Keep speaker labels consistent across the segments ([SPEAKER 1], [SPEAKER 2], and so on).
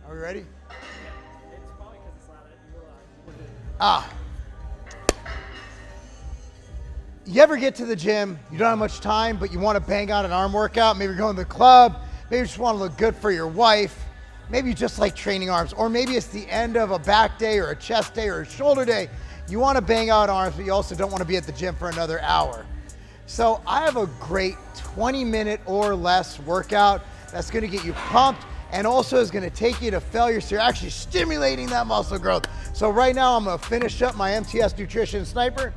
[SPEAKER 1] Are we ready?
[SPEAKER 2] It's probably because it's loud.
[SPEAKER 1] Ah. You ever get to the gym, you don't have much time, but you want to bang out an arm workout? Maybe you're going to the club, maybe you just want to look good for your wife, maybe you just like training arms, or maybe it's the end of a back day or a chest day or a shoulder day. You want to bang out arms, but you also don't want to be at the gym for another hour. So I have a great 20-minute or less workout that's going to get you pumped and also is going to take you to failure, so you're actually stimulating that muscle growth. So right now I'm going to finish up my MTS Nutrition Sniper.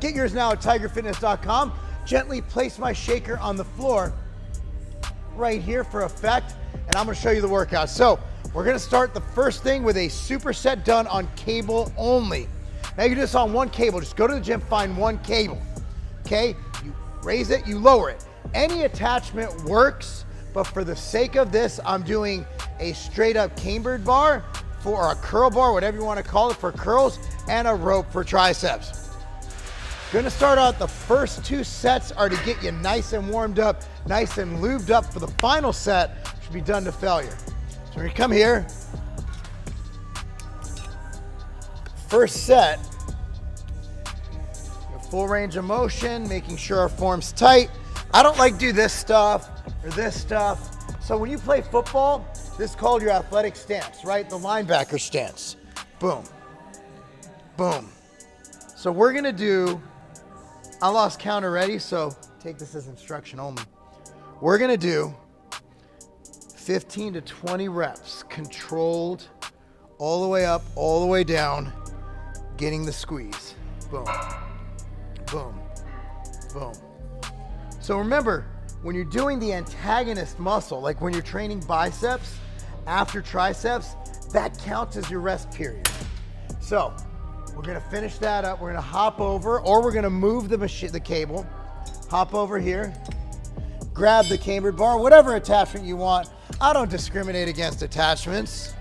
[SPEAKER 1] Get yours now at tigerfitness.com. Gently place my shaker on the floor right here for effect, and I'm going to show you the workout. So we're going to start the first thing with a superset done on cable only. Now you can do this on one cable. Just go to the gym, find one cable. Okay, you raise it, you lower it. Any attachment works, but for the sake of this, I'm doing a straight up cambered bar or a curl bar, whatever you want to call it, for curls, and a rope for triceps. Gonna start out, the first 2 sets are to get you nice and warmed up, nice and lubed up for the final set, which will be done to failure. So we're gonna come here. First set, full range of motion, making sure our form's tight. I don't like do this stuff or this stuff. So when you play football, this is called your athletic stance, right? The linebacker stance. Boom, boom. So we're gonna do, I lost count already, so take this as instruction only. We're gonna do 15 to 20 reps, controlled, all the way up, all the way down, getting the squeeze. Boom, boom, boom. So remember, when you're doing the antagonist muscle, like when you're training biceps after triceps, that counts as your rest period. So we're gonna finish that up. We're gonna hop over, or we're gonna move the cable, hop over here, grab the cambered bar, whatever attachment you want. I don't discriminate against attachments.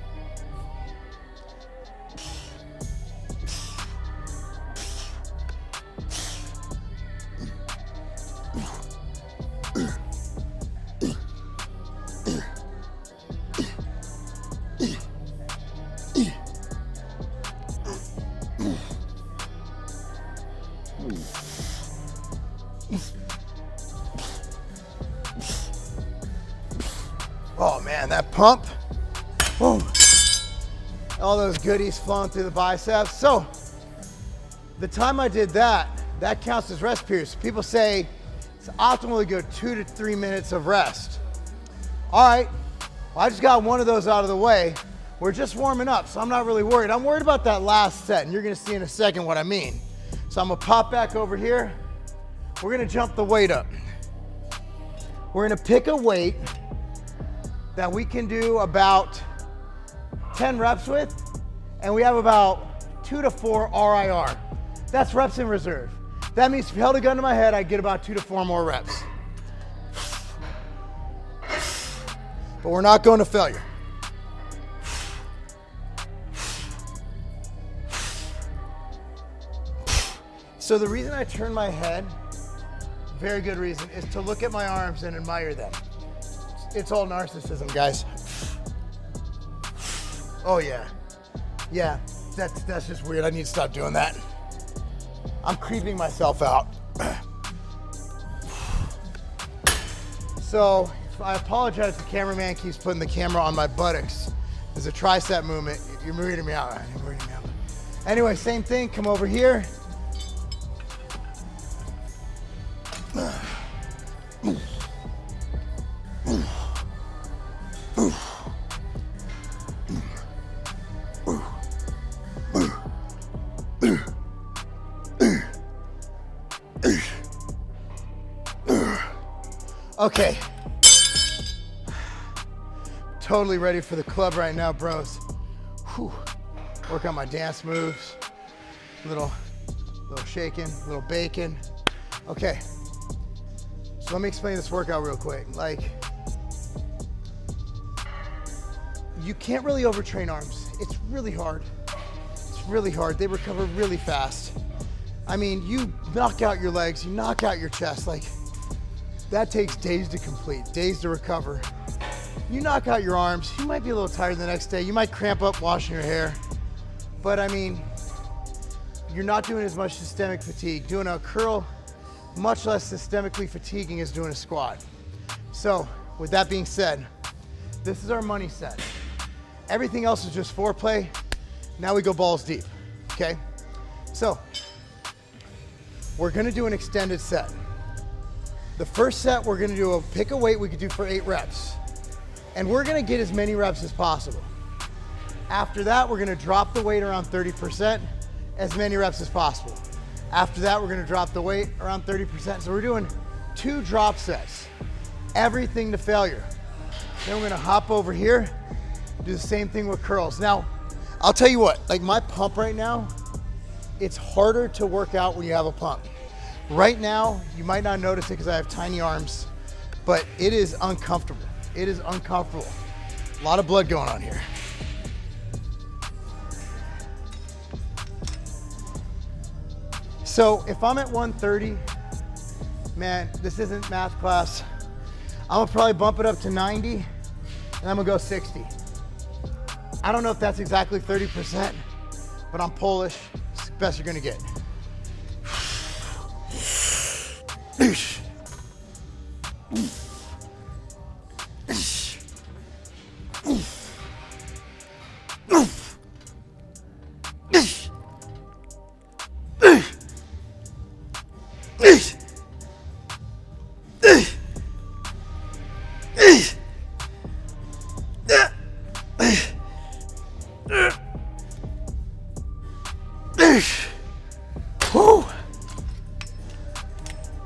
[SPEAKER 1] Oh man, that pump. Boom. All those goodies flowing through the biceps. So the time I did that, that counts as rest periods. People say it's optimal to go 2 to 3 minutes of rest. All right, well, I just got one of those out of the way. We're just warming up, so I'm not really worried. I'm worried about that last set, and you're gonna see in a second what I mean. So I'm gonna pop back over here. We're gonna jump the weight up. We're gonna pick a weight that we can do about 10 reps with, and we have about 2 to 4 RIR. That's reps in reserve. That means if you held a gun to my head, I'd get about 2 to 4 more reps. But we're not going to failure. So the reason I turn my head, very good reason, is to look at my arms and admire them. It's all narcissism, guys. Oh yeah. Yeah, that's just weird. I need to stop doing that. I'm creeping myself out. So I apologize, the cameraman keeps putting the camera on my buttocks. There's a tricep movement. You're weirding me out. You're weirding me out. Anyway, same thing, come over here. Okay, totally ready for the club right now, bros. Whew. Work on my dance moves, little shaking, little bacon. Okay, so let me explain this workout real quick. Like, you can't really overtrain arms. It's really hard. It's really hard. They recover really fast. I mean, you knock out your legs, you knock out your chest, like, that takes days to complete, days to recover. you knock out your arms, you might be a little tired the next day. You might cramp up washing your hair. But I mean, you're not doing as much systemic fatigue. Doing a curl, much less systemically fatiguing as doing a squat. So with that being said, this is our money set. Everything else is just foreplay. Now we go balls deep, okay? So we're gonna do an extended set. The first set, we're gonna do pick a weight we could do for 8 reps. And we're gonna get as many reps as possible. After that, we're gonna drop the weight around 30%, as many reps as possible. After that, we're gonna drop the weight around 30%. So we're doing 2 drop sets, everything to failure. Then we're gonna hop over here, do the same thing with curls. Now, I'll tell you what, like my pump right now, it's harder to work out when you have a pump. Right now, you might not notice it because I have tiny arms, but it is uncomfortable. It is uncomfortable. A lot of blood going on here. So if I'm at 130, man, this isn't math class. I'm gonna probably bump it up to 90 and I'm gonna go 60. I don't know if that's exactly 30%, but I'm Polish. It's the best you're gonna get.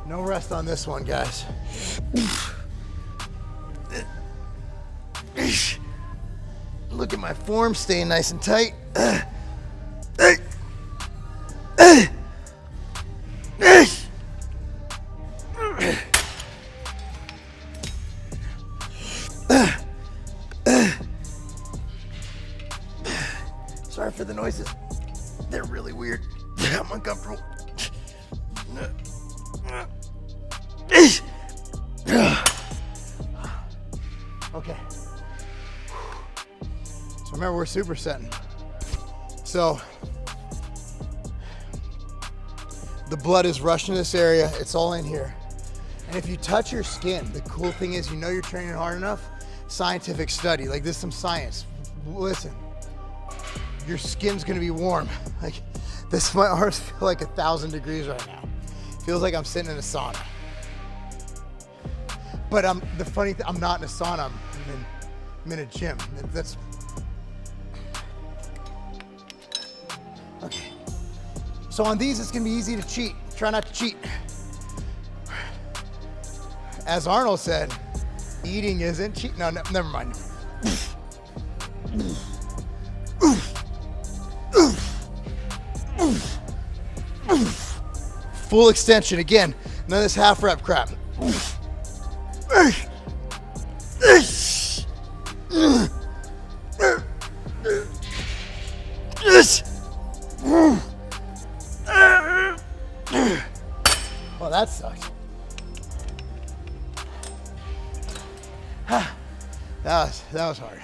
[SPEAKER 1] No rest on this one, guys. Look at my form staying nice and tight. Sorry for the noises. They're really weird. I'm uncomfortable. Okay. So remember, we're supersetting. So the blood is rushing to this area. It's all in here. And if you touch your skin, the cool thing is, you know you're training hard enough. Scientific study, like this is some science. Listen, your skin's gonna be warm. Like this, my arms feel like 1,000 degrees right now. Feels like I'm sitting in a sauna. But the funny thing, I'm not in a sauna, I'm in a gym. That's, okay. So on these, it's gonna be easy to cheat. Try not to cheat. As Arnold said, eating isn't cheat. No, never mind. Full extension again. None of this half rep crap. Well, that sucked. That was hard.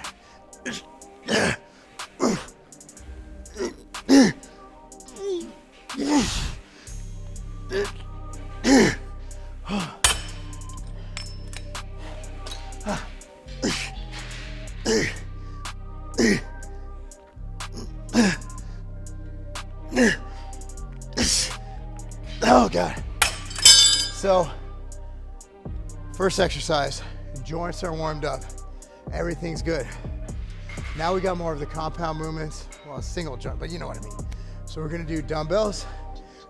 [SPEAKER 1] Oh God. So, first exercise, joints are warmed up. Everything's good. Now we got more of the compound movements. Well, a single joint, but you know what I mean. So we're gonna do dumbbells,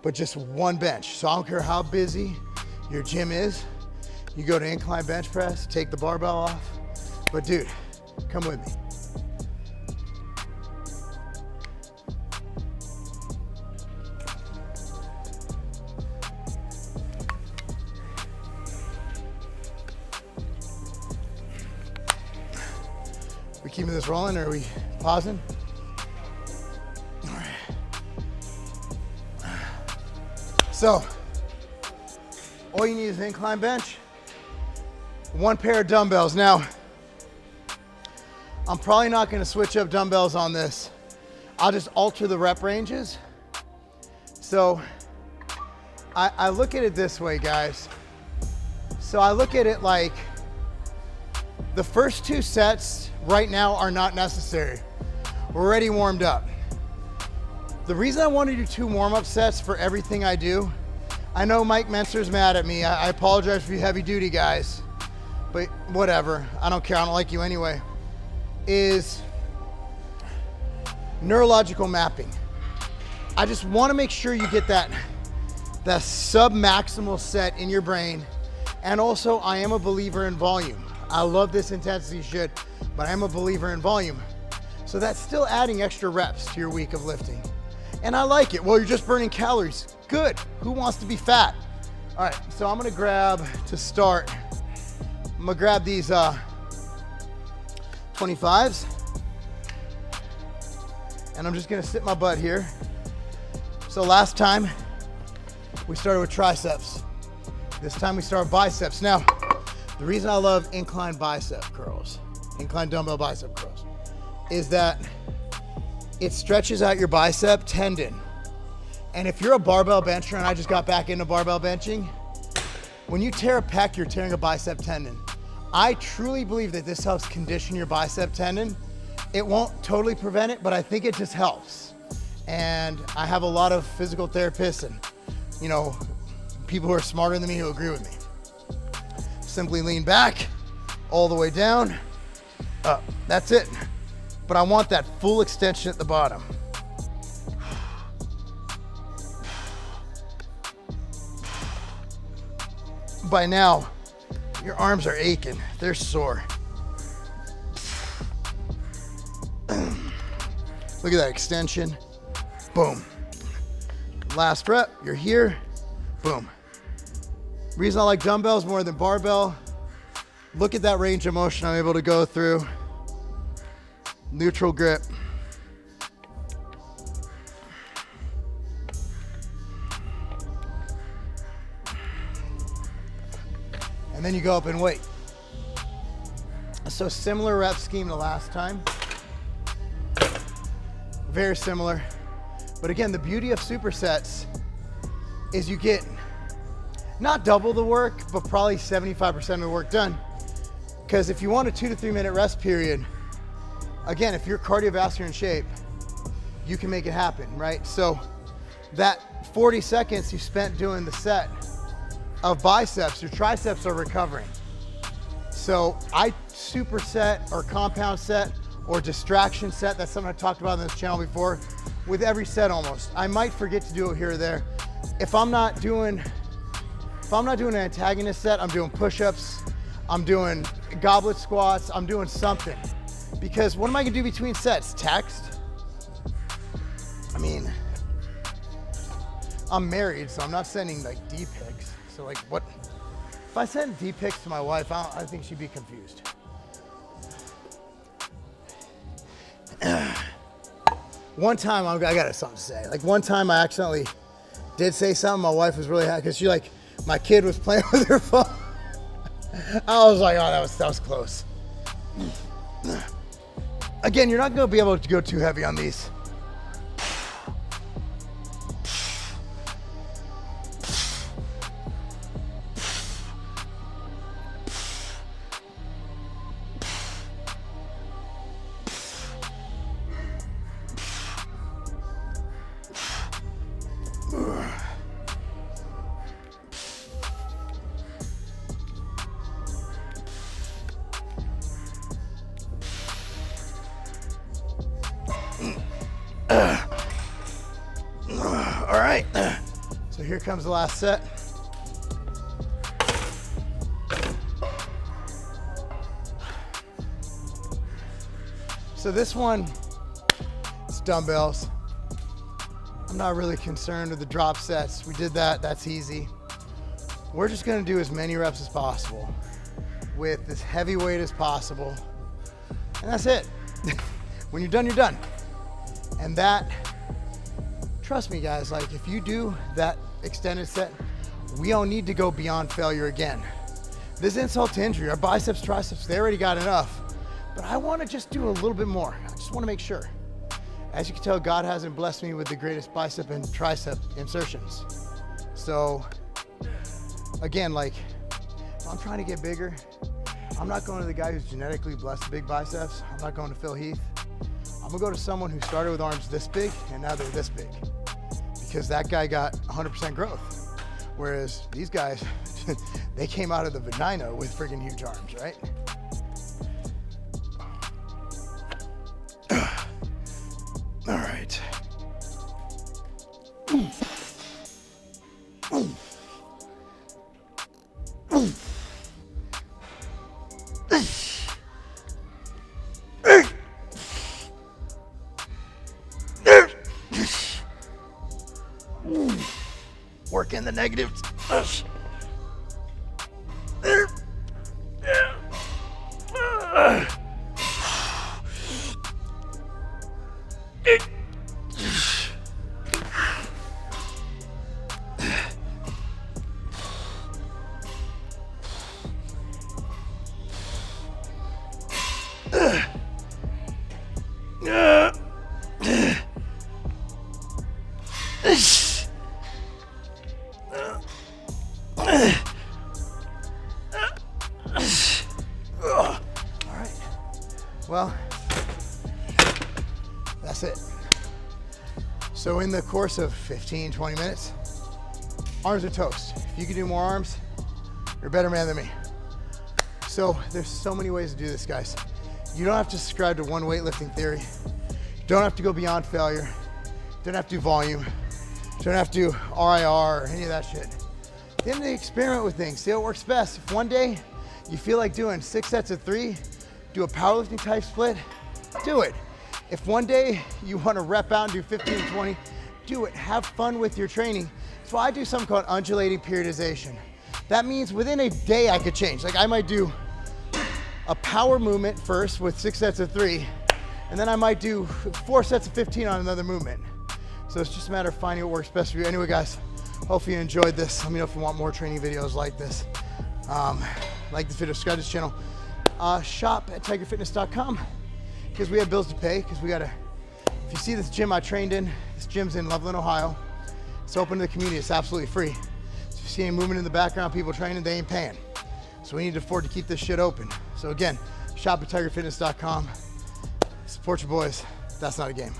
[SPEAKER 1] but just one bench. So I don't care how busy your gym is. You go to incline bench press, take the barbell off. But dude, come with me. We keeping this rolling or are we pausing? All right. So, all you need is an incline bench, one pair of dumbbells. Now, I'm probably not gonna switch up dumbbells on this. I'll just alter the rep ranges. So I look at it this way, guys. So I look at it like the first 2 sets right now are not necessary. We're already warmed up. The reason I want to do 2 warm-up sets for everything I do, I know Mike Mentzer's mad at me. I apologize for you heavy duty guys, but whatever. I don't care, I don't like you anyway. Is neurological mapping. I just want to make sure you get that sub-maximal set in your brain. And also, I am a believer in volume. I love this intensity shit, but I am a believer in volume. So that's still adding extra reps to your week of lifting. And I like it. Well, you're just burning calories. Good. Who wants to be fat? All right, so I'm gonna grab, to start, I'm gonna grab these 25s. And I'm just gonna sit my butt here. So last time, we started with triceps. This time we start with biceps. Now, the reason I love incline bicep curls, incline dumbbell bicep curls, is that it stretches out your bicep tendon. And if you're a barbell bencher, and I just got back into barbell benching, when you tear a pec, you're tearing a bicep tendon. I truly believe that this helps condition your bicep tendon. It won't totally prevent it, but I think it just helps. And I have a lot of physical therapists and, you know, people who are smarter than me who agree with me. Simply lean back, all the way down, up. That's it. But I want that full extension at the bottom. By now, your arms are aching. They're sore. Look at that extension. Boom. Last rep, you're here. Boom. Reason I like dumbbells more than barbell, look at that range of motion I'm able to go through. Neutral grip. And then you go up and wait. So similar rep scheme to last time. Very similar. But again, the beauty of supersets is you get not double the work, but probably 75% of the work done. Because if you want a 2 to 3 minute rest period, again, if you're cardiovascular in shape, you can make it happen, right? So that 40 seconds you spent doing the set of biceps, your triceps are recovering. So I superset or compound set or distraction set, that's something I talked about on this channel before, with every set almost. I might forget to do it here or there. If I'm not doing an antagonist set, I'm doing push-ups, I'm doing goblet squats, I'm doing something. Because what am I gonna do between sets? Text? I mean, I'm married, so I'm not sending like D-pics. So like what, if I send D-pics to my wife, I think she'd be confused. One time, I got something to say. Like one time I accidentally did say something, my wife was really happy because she like, my kid was playing with her phone. I was like, oh, that was close. Again, you're not gonna be able to go too heavy on these. All right, so here comes the last set. So this one, it's dumbbells. I'm not really concerned with the drop sets. We did that, that's easy. We're just gonna do as many reps as possible with as heavy weight as possible. And that's it. When you're done, you're done. And that, trust me guys, like if you do that extended set, we don't need to go beyond failure again. This insult to injury, our biceps, triceps, they already got enough. but I want to just do a little bit more. I just want to make sure. As you can tell, God hasn't blessed me with the greatest bicep and tricep insertions. So again, like, if I'm trying to get bigger, I'm not going to the guy who's genetically blessed with big biceps. I'm not going to Phil Heath. I'm gonna go to someone who started with arms this big and now they're this big, because that guy got 100% growth. Whereas these guys, they came out of the vagina with friggin' huge arms, right? All right. Work in the negatives. Well, that's it. So in the course of 15, 20 minutes, arms are toast. If you can do more arms, you're a better man than me. So there's so many ways to do this, guys. You don't have to subscribe to one weightlifting theory. You don't have to go beyond failure. You don't have to do volume. You don't have to do RIR or any of that shit. At the end of the day, experiment with things. See what works best. If one day you feel like doing 6 sets of 3, do a powerlifting type split, do it. If one day you want to rep out and do 15 and 20, do it. Have fun with your training. So I do something called undulating periodization. That means within a day I could change. Like I might do a power movement first with 6 sets of 3, and then I might do 4 sets of 15 on another movement. So it's just a matter of finding what works best for you. Anyway, guys, hopefully you enjoyed this. Let me know if you want more training videos like this. Like this video, subscribe to this channel. Shop at tigerfitness.com, because we have bills to pay, because we gotta, if you see this gym I trained in, this gym's in Lobliner, Ohio. It's open to the community, it's absolutely free. So if you see any movement in the background, people training, they ain't paying. So we need to afford to keep this shit open. So again, shop at tigerfitness.com. Support your boys. That's not a game.